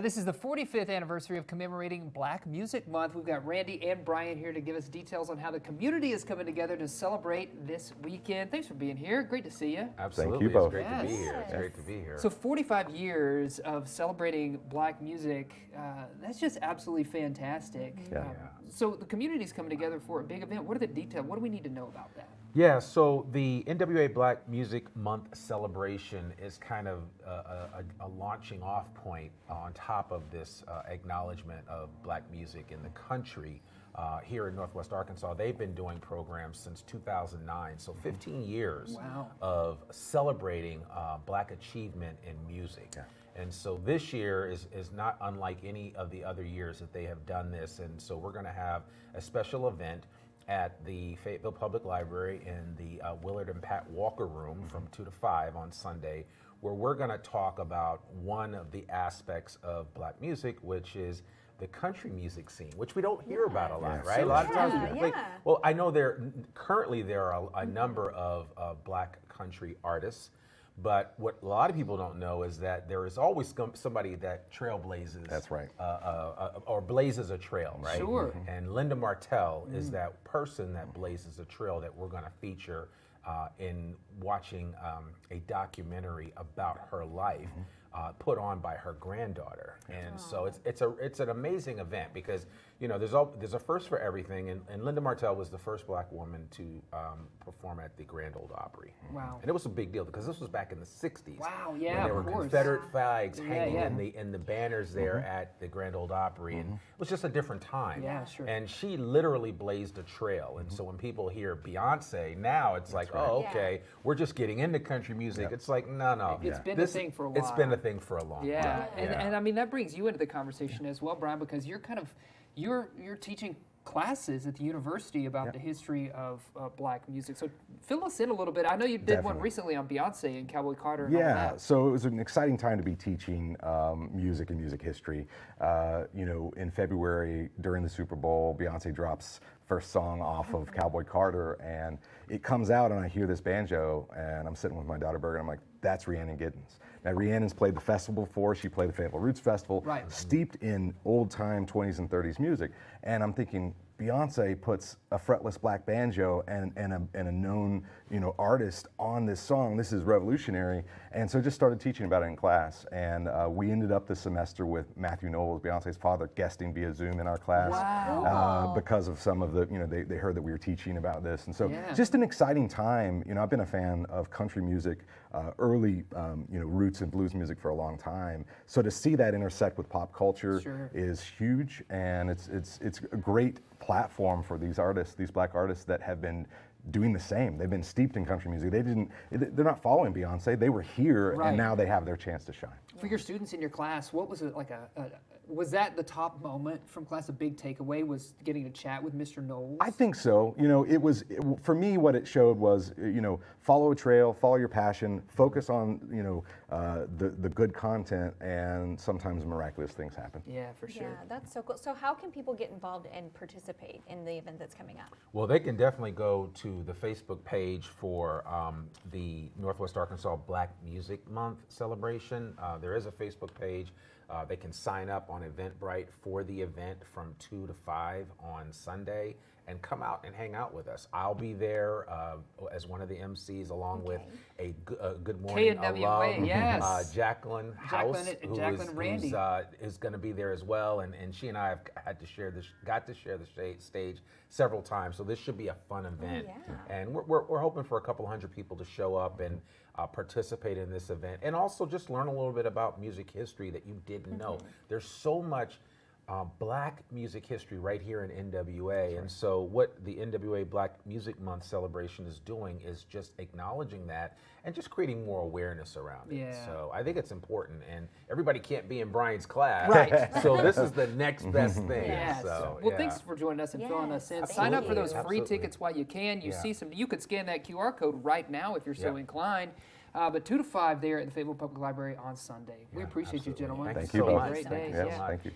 This is the 45th anniversary of commemorating Black Music Month. We've got Randy and Brian here to give us details on how the community is coming together to celebrate this weekend. Thanks for being here. Great to see you. Absolutely. Thank you both. It's great to be Yes. here. It's great to be here. So 45 years of celebrating Black music, that's just absolutely fantastic. Yeah. So the community's coming together for a big event. What are the details? What do we need to know about that? Yeah, so the NWA Black Music Month celebration is kind of a launching off point on top of this acknowledgement of Black music in the country. Here in Northwest Arkansas, they've been doing programs since 2009, so 15 years Wow. of celebrating Black achievement in music. Yeah. And so this year is not unlike any of the other years that they have done this, and so we're going to have a special event at the Fayetteville Public Library in the Willard and Pat Walker Room from 2 to 5 on Sunday, where we're going to talk about one of the aspects of Black music, which is the country music scene, which we don't hear about a lot, Yeah, right? A lot of times yeah, people think, yeah. well, I know currently there are a number of Black country artists, but what a lot of people don't know is that there is always somebody that trailblazes. That's right. Or blazes a trail, right? Sure. And Linda Martell is that person that blazes a trail that we're going to feature in watching a documentary about her life. Put on by her granddaughter, and so it's an amazing event because there's a first for everything, and Linda Martell was the first Black woman to perform at the Grand Ole Opry. Wow. And it was a big deal because this was back in the '60s. Wow, when yeah, there were of course. Confederate flags Yeah, hanging yeah. in the banners there at the Grand Ole Opry, and it was just a different time. Yeah, sure. And she literally blazed a trail, and so when people hear Beyonce now, it's like, oh, Yeah. okay, we're just getting into country music. It's like, no. It's been a thing for a while. It's been a thing for a long time. Yeah, and I mean that brings you into the conversation as well, Brian, because you're teaching classes at the university about the history of Black music. So fill us in a little bit. I know you did one Definitely. recently on Beyonce and Cowboy Carter. And all Yeah, that. so it was an exciting time to be teaching music and music history. In February during the Super Bowl, Beyonce drops first song off of Cowboy Carter, and it comes out, and I hear this banjo, and I'm sitting with my daughter Bergen. I'm like, that's Rhiannon Giddens. Now Rhiannon's played the festival before. She played the Fayetteville Roots Festival, Right. steeped in old time 20s and 30s music, and I'm thinking, Beyonce puts a fretless black banjo and a known artist on this song. This is revolutionary, and so just started teaching about it in class. And we ended up this semester with Matthew Knowles, Beyonce's father, guesting via Zoom in our class. Wow. Because of some of the they heard that we were teaching about this, and so Yeah. just an exciting time. I've been a fan of country music, early roots and blues music for a long time. So to see that intersect with pop culture Sure. is huge, and it's a great platform for these artists, these Black artists that have been doing the same. They've been steeped in country music. They're not following Beyonce. They were here, Right. and now they have their chance to shine. For your students in your class, what was it like? Was that the top moment from class? A big takeaway was getting to chat with Mr. Knowles. I think so. For me, what it showed was, follow a trail, follow your passion, focus on, the good content, and sometimes miraculous things happen. Yeah, for sure. Yeah, that's so cool. So how can people get involved and participate in the event that's coming up? Well, they can definitely go to the Facebook page for the Northwest Arkansas Black Music Month celebration. There is a Facebook page. They can sign up on Eventbrite for the event from 2 to 5 on Sunday and come out and hang out with us. I'll be there as one of the MCs along with a Good Morning KNWA, alum, yes. Jacqueline House, Jacqueline Randy. is going to be there as well, and she and I have got to share the stage several times. So this should be a fun event, yeah. and we're hoping for a couple hundred people to show up and participate in this event, and also just learn a little bit about music history that you didn't know. There's so much Black music history right here in NWA, and so what the NWA Black Music Month celebration is doing is just acknowledging that and just creating more awareness around it. Yeah. So I think it's important, and everybody can't be in Brian's class, Right. So this is the next best thing. Yes. So, Well, yeah. thanks for joining us and filling us in. Yes, Sign thank up for those you. free Absolutely. tickets while you can. You Yeah. see some. You could scan that QR code right now if you're so Yeah. inclined. But 2 to 5 there at the Fayetteville Public Library on Sunday. We appreciate absolutely. you, gentlemen. Thank Thank you you so both. much. Great Thank days. you so Yeah. much. Thank you.